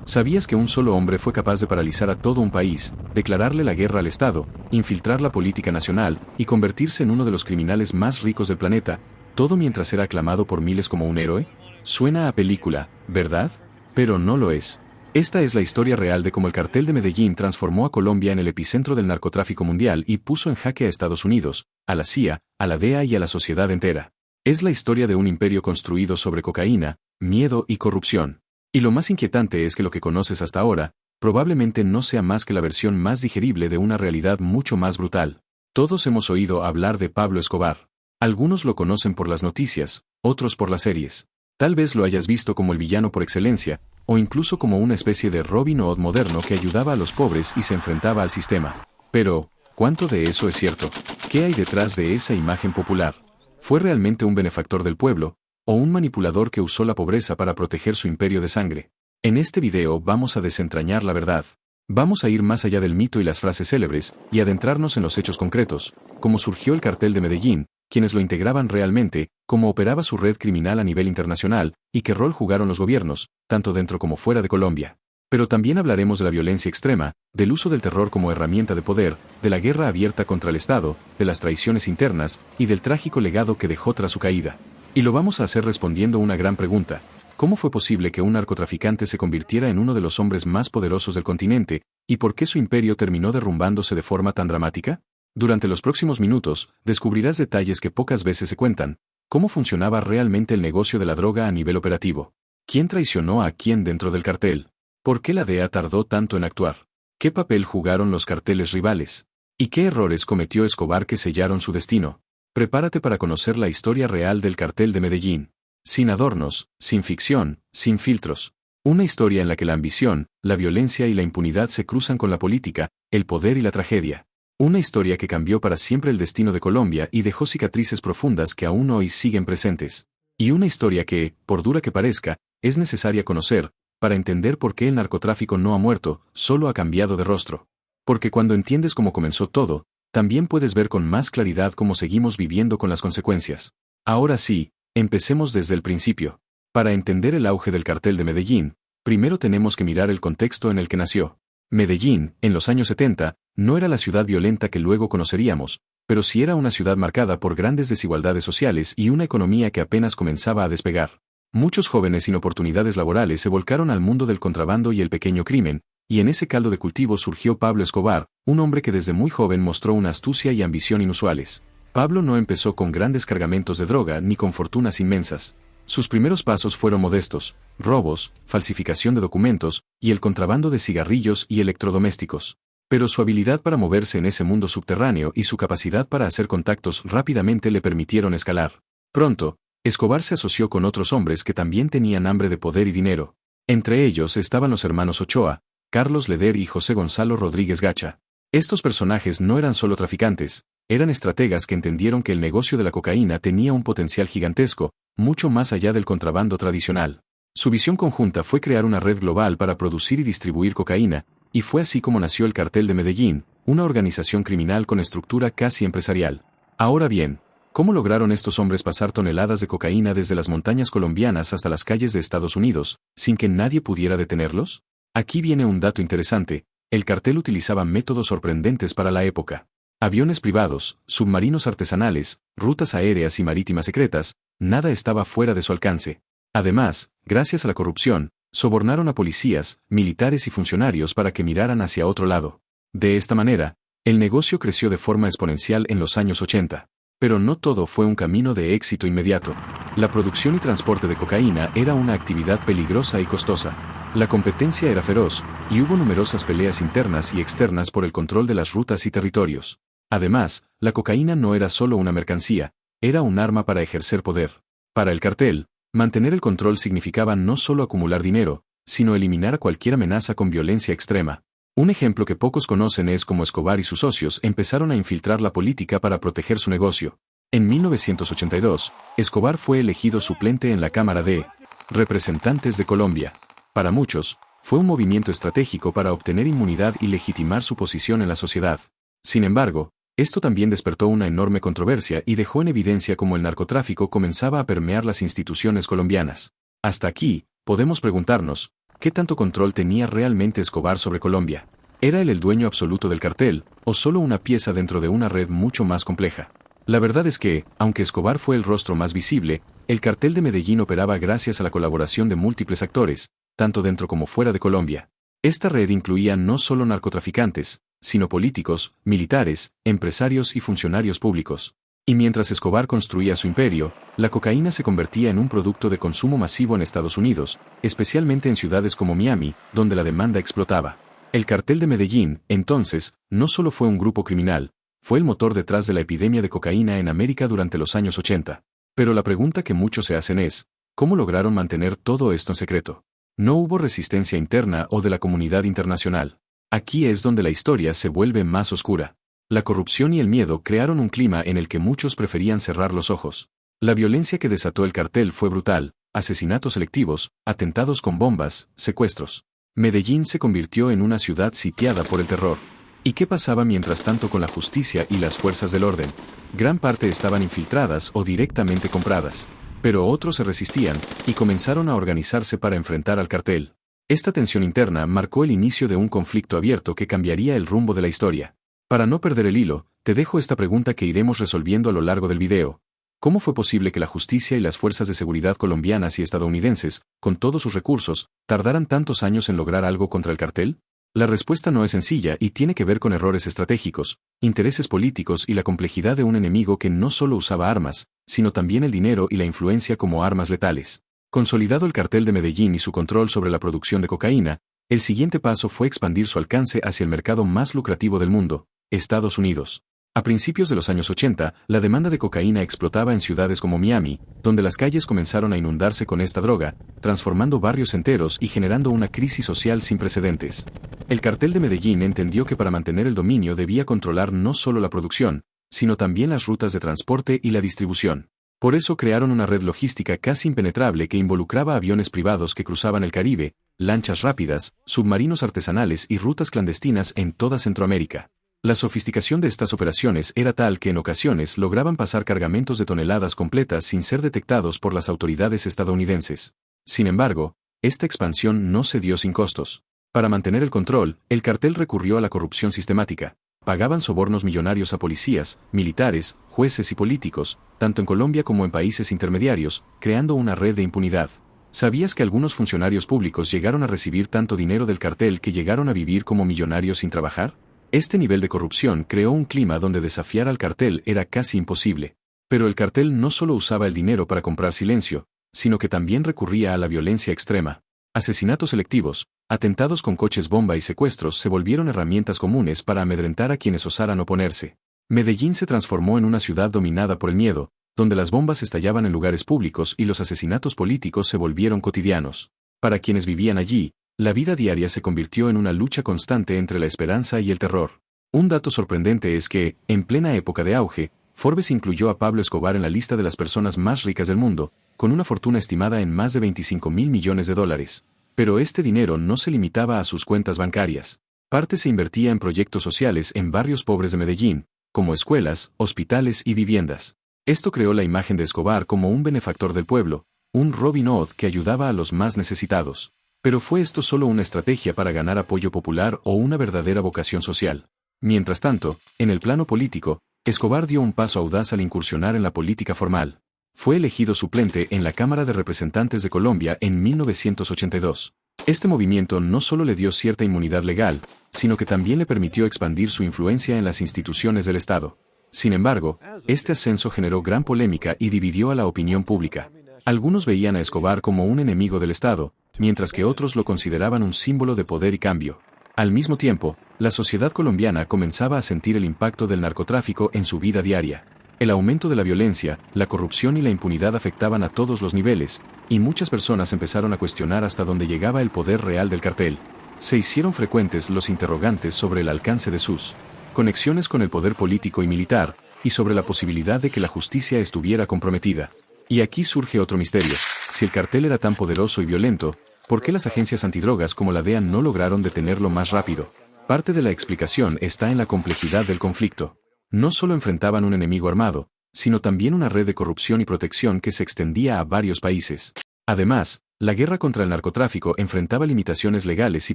¿Sabías que un solo hombre fue capaz de paralizar a todo un país, declararle la guerra al Estado, infiltrar la política nacional y convertirse en uno de los criminales más ricos del planeta, todo mientras era aclamado por miles como un héroe? Suena a película, ¿verdad? Pero no lo es. Esta es la historia real de cómo el cartel de Medellín transformó a Colombia en el epicentro del narcotráfico mundial y puso en jaque a Estados Unidos, a la CIA, a la DEA y a la sociedad entera. Es la historia de un imperio construido sobre cocaína, miedo y corrupción. Y lo más inquietante es que lo que conoces hasta ahora, probablemente no sea más que la versión más digerible de una realidad mucho más brutal. Todos hemos oído hablar de Pablo Escobar. Algunos lo conocen por las noticias, otros por las series. Tal vez lo hayas visto como el villano por excelencia, o incluso como una especie de Robin Hood moderno que ayudaba a los pobres y se enfrentaba al sistema. Pero, ¿cuánto de eso es cierto? ¿Qué hay detrás de esa imagen popular? ¿Fue realmente un benefactor del pueblo, o un manipulador que usó la pobreza para proteger su imperio de sangre? En este video vamos a desentrañar la verdad. Vamos a ir más allá del mito y las frases célebres, y adentrarnos en los hechos concretos, cómo surgió el cartel de Medellín, quiénes lo integraban realmente, cómo operaba su red criminal a nivel internacional, y qué rol jugaron los gobiernos, tanto dentro como fuera de Colombia. Pero también hablaremos de la violencia extrema, del uso del terror como herramienta de poder, de la guerra abierta contra el Estado, de las traiciones internas, y del trágico legado que dejó tras su caída. Y lo vamos a hacer respondiendo una gran pregunta: ¿cómo fue posible que un narcotraficante se convirtiera en uno de los hombres más poderosos del continente, y por qué su imperio terminó derrumbándose de forma tan dramática? Durante los próximos minutos, descubrirás detalles que pocas veces se cuentan: cómo funcionaba realmente el negocio de la droga a nivel operativo, quién traicionó a quién dentro del cartel, por qué la DEA tardó tanto en actuar, qué papel jugaron los carteles rivales, y qué errores cometió Escobar que sellaron su destino. Prepárate para conocer la historia real del cartel de Medellín. Sin adornos, sin ficción, sin filtros. Una historia en la que la ambición, la violencia y la impunidad se cruzan con la política, el poder y la tragedia. Una historia que cambió para siempre el destino de Colombia y dejó cicatrices profundas que aún hoy siguen presentes. Y una historia que, por dura que parezca, es necesaria conocer, para entender por qué el narcotráfico no ha muerto, solo ha cambiado de rostro. Porque cuando entiendes cómo comenzó todo, también puedes ver con más claridad cómo seguimos viviendo con las consecuencias. Ahora sí, empecemos desde el principio. Para entender el auge del cartel de Medellín, primero tenemos que mirar el contexto en el que nació. Medellín, en los años 70, no era la ciudad violenta que luego conoceríamos, pero sí era una ciudad marcada por grandes desigualdades sociales y una economía que apenas comenzaba a despegar. Muchos jóvenes sin oportunidades laborales se volcaron al mundo del contrabando y el pequeño crimen, y en ese caldo de cultivo surgió Pablo Escobar, un hombre que desde muy joven mostró una astucia y ambición inusuales. Pablo no empezó con grandes cargamentos de droga ni con fortunas inmensas. Sus primeros pasos fueron modestos: robos, falsificación de documentos, y el contrabando de cigarrillos y electrodomésticos. Pero su habilidad para moverse en ese mundo subterráneo y su capacidad para hacer contactos rápidamente le permitieron escalar. Pronto, Escobar se asoció con otros hombres que también tenían hambre de poder y dinero. Entre ellos estaban los hermanos Ochoa, Carlos Leder y José Gonzalo Rodríguez Gacha. Estos personajes no eran solo traficantes, eran estrategas que entendieron que el negocio de la cocaína tenía un potencial gigantesco, mucho más allá del contrabando tradicional. Su visión conjunta fue crear una red global para producir y distribuir cocaína, y fue así como nació el Cartel de Medellín, una organización criminal con estructura casi empresarial. Ahora bien, ¿cómo lograron estos hombres pasar toneladas de cocaína desde las montañas colombianas hasta las calles de Estados Unidos, sin que nadie pudiera detenerlos? Aquí viene un dato interesante: el cartel utilizaba métodos sorprendentes para la época. Aviones privados, submarinos artesanales, rutas aéreas y marítimas secretas, nada estaba fuera de su alcance. Además, gracias a la corrupción, sobornaron a policías, militares y funcionarios para que miraran hacia otro lado. De esta manera, el negocio creció de forma exponencial en los años 80. Pero no todo fue un camino de éxito inmediato. La producción y transporte de cocaína era una actividad peligrosa y costosa. La competencia era feroz, y hubo numerosas peleas internas y externas por el control de las rutas y territorios. Además, la cocaína no era solo una mercancía, era un arma para ejercer poder. Para el cartel, mantener el control significaba no solo acumular dinero, sino eliminar a cualquier amenaza con violencia extrema. Un ejemplo que pocos conocen es cómo Escobar y sus socios empezaron a infiltrar la política para proteger su negocio. En 1982, Escobar fue elegido suplente en la Cámara de Representantes de Colombia. Para muchos, fue un movimiento estratégico para obtener inmunidad y legitimar su posición en la sociedad. Sin embargo, esto también despertó una enorme controversia y dejó en evidencia cómo el narcotráfico comenzaba a permear las instituciones colombianas. Hasta aquí, podemos preguntarnos, ¿Qué tanto control tenía realmente Escobar sobre Colombia? ¿Era él el dueño absoluto del cartel, o solo una pieza dentro de una red mucho más compleja? La verdad es que, aunque Escobar fue el rostro más visible, el cartel de Medellín operaba gracias a la colaboración de múltiples actores, tanto dentro como fuera de Colombia. Esta red incluía no solo narcotraficantes, sino políticos, militares, empresarios y funcionarios públicos. Y mientras Escobar construía su imperio, la cocaína se convertía en un producto de consumo masivo en Estados Unidos, especialmente en ciudades como Miami, donde la demanda explotaba. El cartel de Medellín, entonces, no solo fue un grupo criminal, fue el motor detrás de la epidemia de cocaína en América durante los años 80. Pero la pregunta que muchos se hacen es, ¿cómo lograron mantener todo esto en secreto? No hubo resistencia interna o de la comunidad internacional. Aquí es donde la historia se vuelve más oscura. La corrupción y el miedo crearon un clima en el que muchos preferían cerrar los ojos. La violencia que desató el cartel fue brutal: asesinatos selectivos, atentados con bombas, secuestros. Medellín se convirtió en una ciudad sitiada por el terror. ¿Y qué pasaba mientras tanto con la justicia y las fuerzas del orden? Gran parte estaban infiltradas o directamente compradas. Pero otros se resistían, y comenzaron a organizarse para enfrentar al cartel. Esta tensión interna marcó el inicio de un conflicto abierto que cambiaría el rumbo de la historia. Para no perder el hilo, te dejo esta pregunta que iremos resolviendo a lo largo del video. ¿Cómo fue posible que la justicia y las fuerzas de seguridad colombianas y estadounidenses, con todos sus recursos, tardaran tantos años en lograr algo contra el cartel? La respuesta no es sencilla y tiene que ver con errores estratégicos, intereses políticos y la complejidad de un enemigo que no solo usaba armas, sino también el dinero y la influencia como armas letales. Consolidado el cartel de Medellín y su control sobre la producción de cocaína, el siguiente paso fue expandir su alcance hacia el mercado más lucrativo del mundo, Estados Unidos. A principios de los años 80, la demanda de cocaína explotaba en ciudades como Miami, donde las calles comenzaron a inundarse con esta droga, transformando barrios enteros y generando una crisis social sin precedentes. El cartel de Medellín entendió que para mantener el dominio debía controlar no solo la producción, sino también las rutas de transporte y la distribución. Por eso crearon una red logística casi impenetrable que involucraba aviones privados que cruzaban el Caribe, lanchas rápidas, submarinos artesanales y rutas clandestinas en toda Centroamérica. La sofisticación de estas operaciones era tal que en ocasiones lograban pasar cargamentos de toneladas completas sin ser detectados por las autoridades estadounidenses. Sin embargo, esta expansión no se dio sin costos. Para mantener el control, el cartel recurrió a la corrupción sistemática. Pagaban sobornos millonarios a policías, militares, jueces y políticos, tanto en Colombia como en países intermediarios, creando una red de impunidad. ¿Sabías que algunos funcionarios públicos llegaron a recibir tanto dinero del cartel que llegaron a vivir como millonarios sin trabajar? Este nivel de corrupción creó un clima donde desafiar al cartel era casi imposible. Pero el cartel no solo usaba el dinero para comprar silencio, sino que también recurría a la violencia extrema. Asesinatos selectivos, atentados con coches bomba y secuestros se volvieron herramientas comunes para amedrentar a quienes osaran oponerse. Medellín se transformó en una ciudad dominada por el miedo, donde las bombas estallaban en lugares públicos y los asesinatos políticos se volvieron cotidianos. Para quienes vivían allí, la vida diaria se convirtió en una lucha constante entre la esperanza y el terror. Un dato sorprendente es que, en plena época de auge, Forbes incluyó a Pablo Escobar en la lista de las personas más ricas del mundo, con una fortuna estimada en más de 25.000 millones de dólares. Pero este dinero no se limitaba a sus cuentas bancarias. Parte se invertía en proyectos sociales en barrios pobres de Medellín, como escuelas, hospitales y viviendas. Esto creó la imagen de Escobar como un benefactor del pueblo, un Robin Hood que ayudaba a los más necesitados. Pero ¿fue esto solo una estrategia para ganar apoyo popular o una verdadera vocación social? Mientras tanto, en el plano político, Escobar dio un paso audaz al incursionar en la política formal. Fue elegido suplente en la Cámara de Representantes de Colombia en 1982. Este movimiento no solo le dio cierta inmunidad legal, sino que también le permitió expandir su influencia en las instituciones del Estado. Sin embargo, este ascenso generó gran polémica y dividió a la opinión pública. Algunos veían a Escobar como un enemigo del Estado, mientras que otros lo consideraban un símbolo de poder y cambio. Al mismo tiempo, la sociedad colombiana comenzaba a sentir el impacto del narcotráfico en su vida diaria. El aumento de la violencia, la corrupción y la impunidad afectaban a todos los niveles, y muchas personas empezaron a cuestionar hasta dónde llegaba el poder real del cartel. Se hicieron frecuentes los interrogantes sobre el alcance de sus conexiones con el poder político y militar, y sobre la posibilidad de que la justicia estuviera comprometida. Y aquí surge otro misterio. Si el cartel era tan poderoso y violento, ¿por qué las agencias antidrogas como la DEA no lograron detenerlo más rápido? Parte de la explicación está en la complejidad del conflicto. No solo enfrentaban un enemigo armado, sino también una red de corrupción y protección que se extendía a varios países. Además, La guerra contra el narcotráfico enfrentaba limitaciones legales y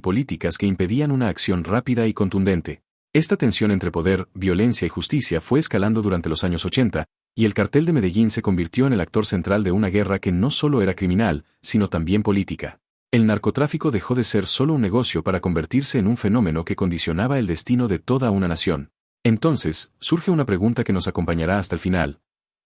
políticas que impedían una acción rápida y contundente. Esta tensión entre poder, violencia y justicia fue escalando durante los años 80, y el cartel de Medellín se convirtió en el actor central de una guerra que no solo era criminal, sino también política. El narcotráfico dejó de ser solo un negocio para convertirse en un fenómeno que condicionaba el destino de toda una nación. Entonces, surge una pregunta que nos acompañará hasta el final.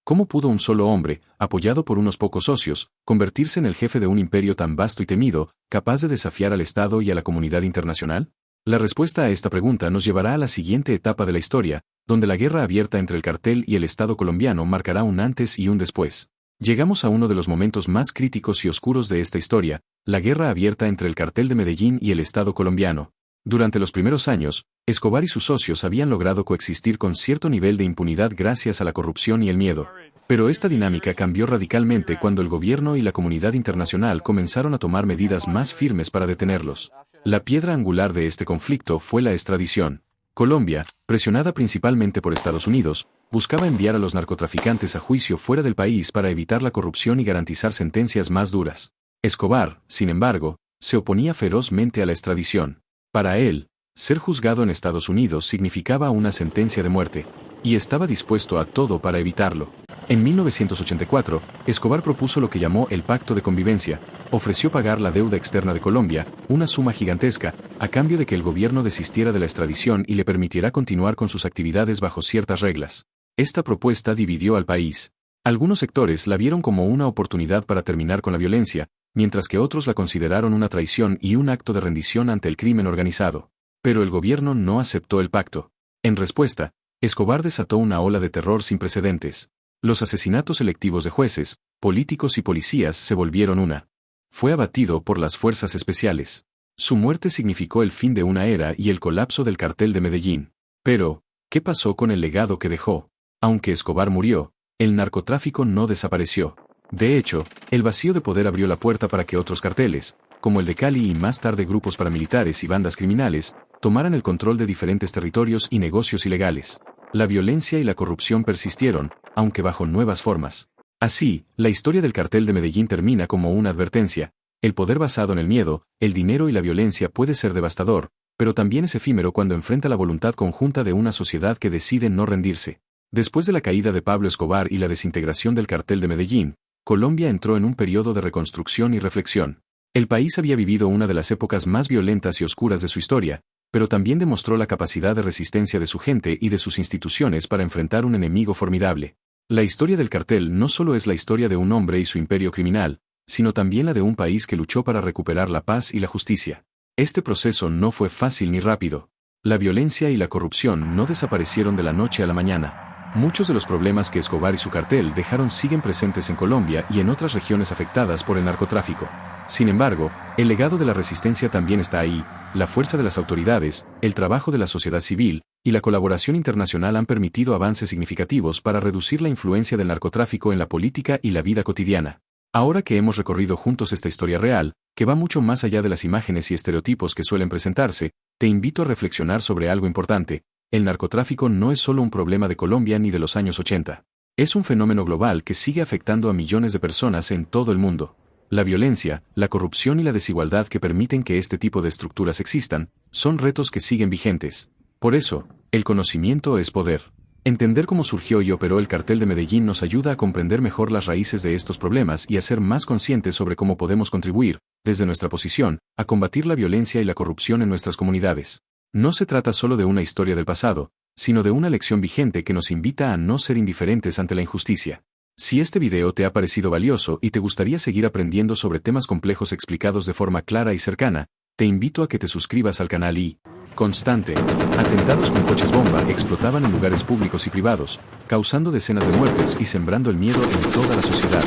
¿Cómo pudo un solo hombre, apoyado por unos pocos socios, convertirse en el jefe de un imperio tan vasto y temido, capaz de desafiar al Estado y a la comunidad internacional? La respuesta a esta pregunta nos llevará a la siguiente etapa de la historia, donde la guerra abierta entre el cartel y el Estado colombiano marcará un antes y un después. Llegamos a uno de los momentos más críticos y oscuros de esta historia, la guerra abierta entre el cartel de Medellín y el Estado colombiano. Durante los primeros años, Escobar y sus socios habían logrado coexistir con cierto nivel de impunidad gracias a la corrupción y el miedo. Pero esta dinámica cambió radicalmente cuando el gobierno y la comunidad internacional comenzaron a tomar medidas más firmes para detenerlos. La piedra angular de este conflicto fue la extradición. Colombia, presionada principalmente por Estados Unidos, buscaba enviar a los narcotraficantes a juicio fuera del país para evitar la corrupción y garantizar sentencias más duras. Escobar, sin embargo, se oponía ferozmente a la extradición. Para él, ser juzgado en Estados Unidos significaba una sentencia de muerte, y estaba dispuesto a todo para evitarlo. En 1984, Escobar propuso lo que llamó el Pacto de Convivencia, ofreció pagar la deuda externa de Colombia, una suma gigantesca, a cambio de que el gobierno desistiera de la extradición y le permitiera continuar con sus actividades bajo ciertas reglas. Esta propuesta dividió al país. Algunos sectores la vieron como una oportunidad para terminar con la violencia, mientras que otros la consideraron una traición y un acto de rendición ante el crimen organizado. Pero el gobierno no aceptó el pacto. En respuesta, Escobar desató una ola de terror sin precedentes. Los asesinatos selectivos de jueces, políticos y policías se volvieron una. Fue abatido por las fuerzas especiales. Su muerte significó el fin de una era y el colapso del cartel de Medellín. Pero, ¿qué pasó con el legado que dejó? Aunque Escobar murió, el narcotráfico no desapareció. De hecho, el vacío de poder abrió la puerta para que otros carteles, como el de Cali y más tarde grupos paramilitares y bandas criminales, tomaran el control de diferentes territorios y negocios ilegales. La violencia y la corrupción persistieron, aunque bajo nuevas formas. Así, la historia del cartel de Medellín termina como una advertencia. El poder basado en el miedo, el dinero y la violencia puede ser devastador, pero también es efímero cuando enfrenta la voluntad conjunta de una sociedad que decide no rendirse. Después de la caída de Pablo Escobar y la desintegración del cartel de Medellín, Colombia entró en un periodo de reconstrucción y reflexión. El país había vivido una de las épocas más violentas y oscuras de su historia, pero también demostró la capacidad de resistencia de su gente y de sus instituciones para enfrentar un enemigo formidable. La historia del cartel no solo es la historia de un hombre y su imperio criminal, sino también la de un país que luchó para recuperar la paz y la justicia. Este proceso no fue fácil ni rápido. La violencia y la corrupción no desaparecieron de la noche a la mañana. Muchos de los problemas que Escobar y su cartel dejaron siguen presentes en Colombia y en otras regiones afectadas por el narcotráfico. Sin embargo, el legado de la resistencia también está ahí. La fuerza de las autoridades, el trabajo de la sociedad civil y la colaboración internacional han permitido avances significativos para reducir la influencia del narcotráfico en la política y la vida cotidiana. Ahora que hemos recorrido juntos esta historia real, que va mucho más allá de las imágenes y estereotipos que suelen presentarse, te invito a reflexionar sobre algo importante. El narcotráfico no es solo un problema de Colombia ni de los años 80. Es un fenómeno global que sigue afectando a millones de personas en todo el mundo. La violencia, la corrupción y la desigualdad que permiten que este tipo de estructuras existan, son retos que siguen vigentes. Por eso, el conocimiento es poder. Entender cómo surgió y operó el cartel de Medellín nos ayuda a comprender mejor las raíces de estos problemas y a ser más conscientes sobre cómo podemos contribuir, desde nuestra posición, a combatir la violencia y la corrupción en nuestras comunidades. No se trata solo de una historia del pasado, sino de una lección vigente que nos invita a no ser indiferentes ante la injusticia. Si este video te ha parecido valioso y te gustaría seguir aprendiendo sobre temas complejos explicados de forma clara y cercana, te invito a que te suscribas al canal y... Constante. Atentados con coches bomba explotaban en lugares públicos y privados, causando decenas de muertes y sembrando el miedo en toda la sociedad.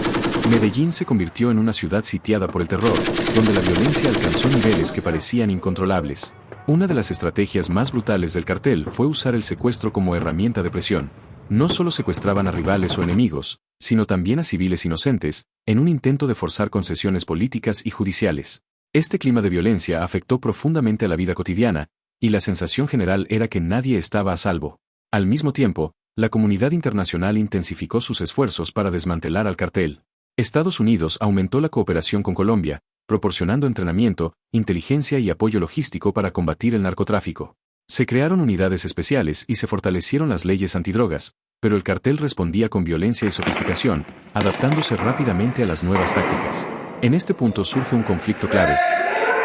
Medellín se convirtió en una ciudad sitiada por el terror, donde la violencia alcanzó niveles que parecían incontrolables. Una de las estrategias más brutales del cartel fue usar el secuestro como herramienta de presión. No solo secuestraban a rivales o enemigos, sino también a civiles inocentes, en un intento de forzar concesiones políticas y judiciales. Este clima de violencia afectó profundamente a la vida cotidiana, y la sensación general era que nadie estaba a salvo. Al mismo tiempo, la comunidad internacional intensificó sus esfuerzos para desmantelar al cartel. Estados Unidos aumentó la cooperación con Colombia, proporcionando entrenamiento, inteligencia y apoyo logístico para combatir el narcotráfico. Se crearon unidades especiales y se fortalecieron las leyes antidrogas, pero el cartel respondía con violencia y sofisticación, adaptándose rápidamente a las nuevas tácticas. En este punto surge un conflicto clave.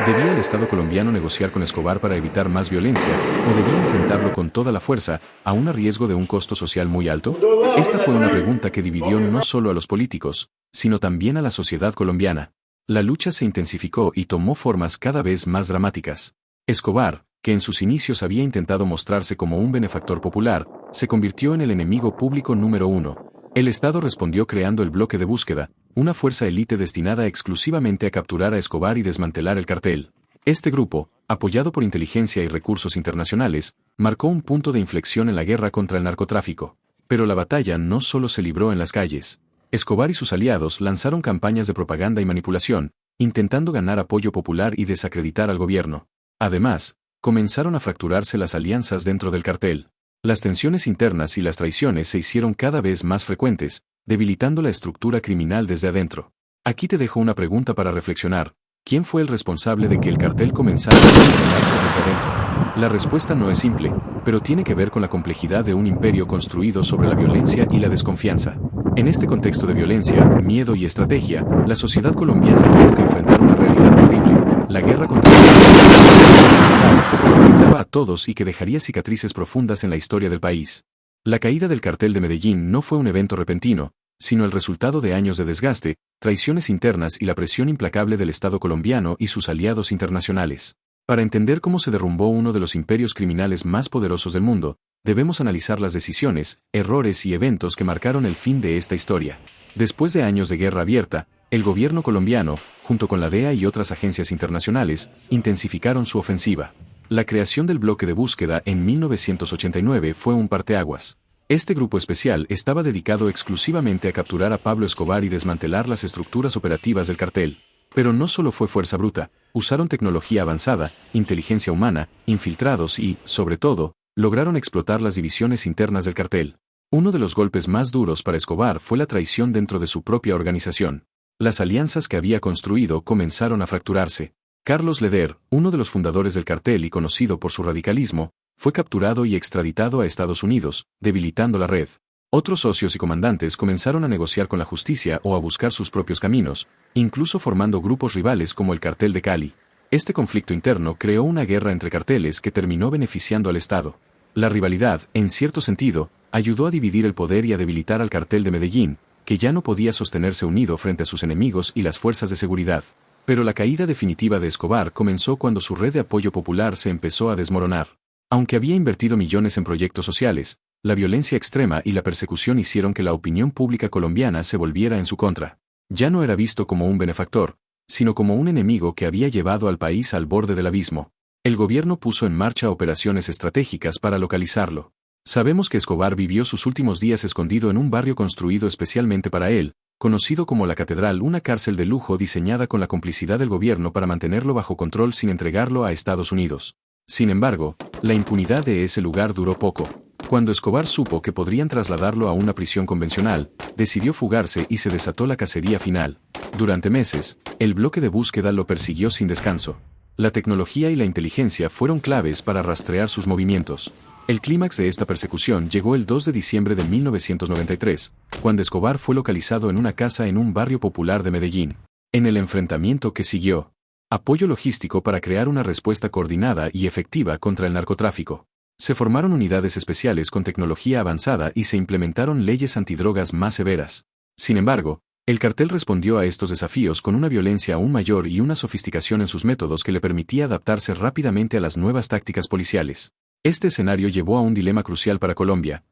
¿Debía el Estado colombiano negociar con Escobar para evitar más violencia, o debía enfrentarlo con toda la fuerza, aún a riesgo de un costo social muy alto? Esta fue una pregunta que dividió no solo a los políticos, sino también a la sociedad colombiana. La lucha se intensificó y tomó formas cada vez más dramáticas. Escobar, que en sus inicios había intentado mostrarse como un benefactor popular, se convirtió en el enemigo público número uno. El Estado respondió creando el Bloque de Búsqueda, una fuerza élite destinada exclusivamente a capturar a Escobar y desmantelar el cartel. Este grupo, apoyado por inteligencia y recursos internacionales, marcó un punto de inflexión en la guerra contra el narcotráfico. Pero la batalla no solo se libró en las calles. Escobar y sus aliados lanzaron campañas de propaganda y manipulación, intentando ganar apoyo popular y desacreditar al gobierno. Además, comenzaron a fracturarse las alianzas dentro del cartel. Las tensiones internas y las traiciones se hicieron cada vez más frecuentes, debilitando la estructura criminal desde adentro. Aquí te dejo una pregunta para reflexionar. ¿Quién fue el responsable de que el cartel comenzara a desmantelarse desde adentro? La respuesta no es simple, pero tiene que ver con la complejidad de un imperio construido sobre la violencia y la desconfianza. En este contexto de violencia, miedo y estrategia, la sociedad colombiana tuvo que enfrentar una realidad terrible: la guerra contra el narcotráfico, que afectaba a todos y que dejaría cicatrices profundas en la historia del país. La caída del cartel de Medellín no fue un evento repentino, sino el resultado de años de desgaste, traiciones internas y la presión implacable del Estado colombiano y sus aliados internacionales. Para entender cómo se derrumbó uno de los imperios criminales más poderosos del mundo, debemos analizar las decisiones, errores y eventos que marcaron el fin de esta historia. Después de años de guerra abierta, el gobierno colombiano, junto con la DEA y otras agencias internacionales, intensificaron su ofensiva. La creación del Bloque de Búsqueda en 1989 fue un parteaguas. Este grupo especial estaba dedicado exclusivamente a capturar a Pablo Escobar y desmantelar las estructuras operativas del cartel. Pero no solo fue fuerza bruta, usaron tecnología avanzada, inteligencia humana, infiltrados y, sobre todo, lograron explotar las divisiones internas del cartel. Uno de los golpes más duros para Escobar fue la traición dentro de su propia organización. Las alianzas que había construido comenzaron a fracturarse. Carlos Leder, uno de los fundadores del cartel y conocido por su radicalismo, fue capturado y extraditado a Estados Unidos, debilitando la red. Otros socios y comandantes comenzaron a negociar con la justicia o a buscar sus propios caminos, incluso formando grupos rivales como el Cartel de Cali. Este conflicto interno creó una guerra entre carteles que terminó beneficiando al Estado. La rivalidad, en cierto sentido, ayudó a dividir el poder y a debilitar al Cartel de Medellín, que ya no podía sostenerse unido frente a sus enemigos y las fuerzas de seguridad. Pero la caída definitiva de Escobar comenzó cuando su red de apoyo popular se empezó a desmoronar. Aunque había invertido millones en proyectos sociales, la violencia extrema y la persecución hicieron que la opinión pública colombiana se volviera en su contra. Ya no era visto como un benefactor, sino como un enemigo que había llevado al país al borde del abismo. El gobierno puso en marcha operaciones estratégicas para localizarlo. Sabemos que Escobar vivió sus últimos días escondido en un barrio construido especialmente para él, conocido como La Catedral, una cárcel de lujo diseñada con la complicidad del gobierno para mantenerlo bajo control sin entregarlo a Estados Unidos. Sin embargo, la impunidad de ese lugar duró poco. Cuando Escobar supo que podrían trasladarlo a una prisión convencional, decidió fugarse y se desató la cacería final. Durante meses, el Bloque de Búsqueda lo persiguió sin descanso. La tecnología y la inteligencia fueron claves para rastrear sus movimientos. El clímax de esta persecución llegó el 2 de diciembre de 1993, cuando Escobar fue localizado en una casa en un barrio popular de Medellín. En el enfrentamiento que siguió, apoyo logístico para crear una respuesta coordinada y efectiva contra el narcotráfico. Se formaron unidades especiales con tecnología avanzada y se implementaron leyes antidrogas más severas. Sin embargo, el cartel respondió a estos desafíos con una violencia aún mayor y una sofisticación en sus métodos que le permitía adaptarse rápidamente a las nuevas tácticas policiales. Este escenario llevó a un dilema crucial para Colombia.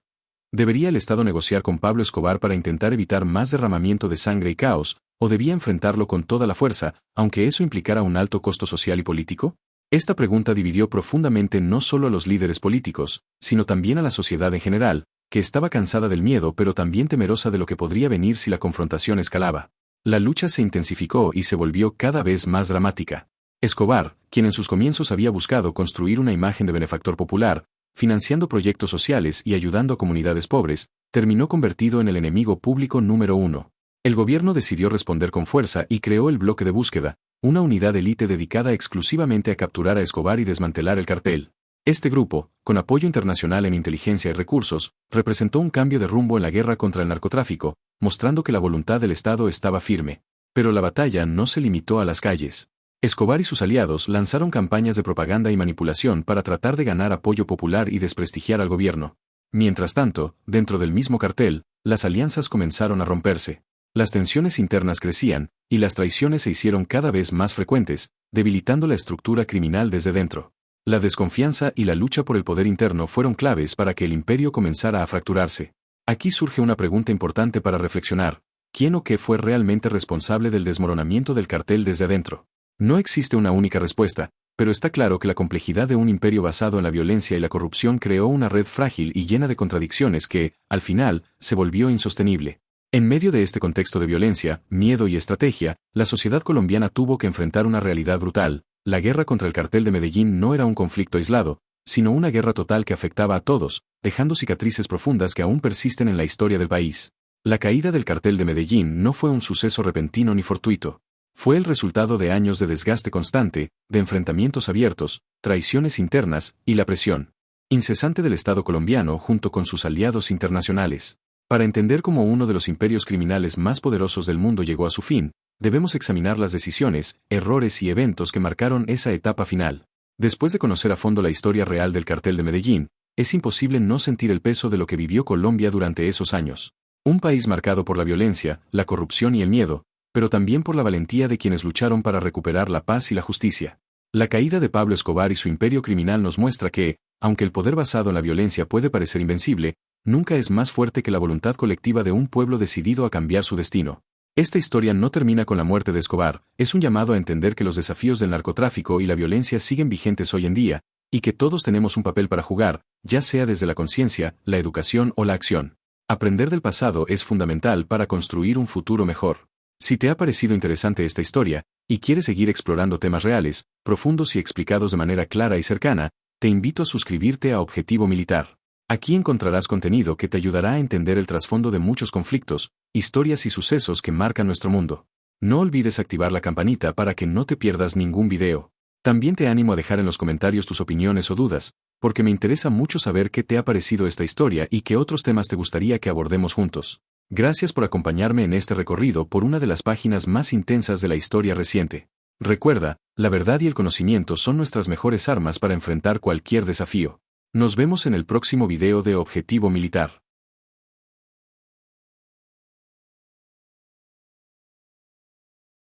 ¿Debería el Estado negociar con Pablo Escobar para intentar evitar más derramamiento de sangre y caos, o debía enfrentarlo con toda la fuerza, aunque eso implicara un alto costo social y político? Esta pregunta dividió profundamente no solo a los líderes políticos, sino también a la sociedad en general, que estaba cansada del miedo pero también temerosa de lo que podría venir si la confrontación escalaba. La lucha se intensificó y se volvió cada vez más dramática. Escobar, quien en sus comienzos había buscado construir una imagen de benefactor popular, financiando proyectos sociales y ayudando a comunidades pobres, terminó convertido en el enemigo público número uno. El gobierno decidió responder con fuerza y creó el Bloque de Búsqueda, una unidad élite dedicada exclusivamente a capturar a Escobar y desmantelar el cartel. Este grupo, con apoyo internacional en inteligencia y recursos, representó un cambio de rumbo en la guerra contra el narcotráfico, mostrando que la voluntad del Estado estaba firme. Pero la batalla no se limitó a las calles. Escobar y sus aliados lanzaron campañas de propaganda y manipulación para tratar de ganar apoyo popular y desprestigiar al gobierno. Mientras tanto, dentro del mismo cartel, las alianzas comenzaron a romperse. Las tensiones internas crecían, y las traiciones se hicieron cada vez más frecuentes, debilitando la estructura criminal desde dentro. La desconfianza y la lucha por el poder interno fueron claves para que el imperio comenzara a fracturarse. Aquí surge una pregunta importante para reflexionar: ¿quién o qué fue realmente responsable del desmoronamiento del cartel desde adentro? No existe una única respuesta, pero está claro que la complejidad de un imperio basado en la violencia y la corrupción creó una red frágil y llena de contradicciones que, al final, se volvió insostenible. En medio de este contexto de violencia, miedo y estrategia, la sociedad colombiana tuvo que enfrentar una realidad brutal. La guerra contra el cartel de Medellín no era un conflicto aislado, sino una guerra total que afectaba a todos, dejando cicatrices profundas que aún persisten en la historia del país. La caída del cartel de Medellín no fue un suceso repentino ni fortuito. Fue el resultado de años de desgaste constante, de enfrentamientos abiertos, traiciones internas y la presión incesante del Estado colombiano junto con sus aliados internacionales. Para entender cómo uno de los imperios criminales más poderosos del mundo llegó a su fin, debemos examinar las decisiones, errores y eventos que marcaron esa etapa final. Después de conocer a fondo la historia real del cartel de Medellín, es imposible no sentir el peso de lo que vivió Colombia durante esos años. Un país marcado por la violencia, la corrupción y el miedo, pero también por la valentía de quienes lucharon para recuperar la paz y la justicia. La caída de Pablo Escobar y su imperio criminal nos muestra que, aunque el poder basado en la violencia puede parecer invencible, nunca es más fuerte que la voluntad colectiva de un pueblo decidido a cambiar su destino. Esta historia no termina con la muerte de Escobar, es un llamado a entender que los desafíos del narcotráfico y la violencia siguen vigentes hoy en día, y que todos tenemos un papel para jugar, ya sea desde la conciencia, la educación o la acción. Aprender del pasado es fundamental para construir un futuro mejor. Si te ha parecido interesante esta historia, y quieres seguir explorando temas reales, profundos y explicados de manera clara y cercana, te invito a suscribirte a Objetivo Militar. Aquí encontrarás contenido que te ayudará a entender el trasfondo de muchos conflictos, historias y sucesos que marcan nuestro mundo. No olvides activar la campanita para que no te pierdas ningún video. También te animo a dejar en los comentarios tus opiniones o dudas, porque me interesa mucho saber qué te ha parecido esta historia y qué otros temas te gustaría que abordemos juntos. Gracias por acompañarme en este recorrido por una de las páginas más intensas de la historia reciente. Recuerda, la verdad y el conocimiento son nuestras mejores armas para enfrentar cualquier desafío. Nos vemos en el próximo video de Objetivo Militar.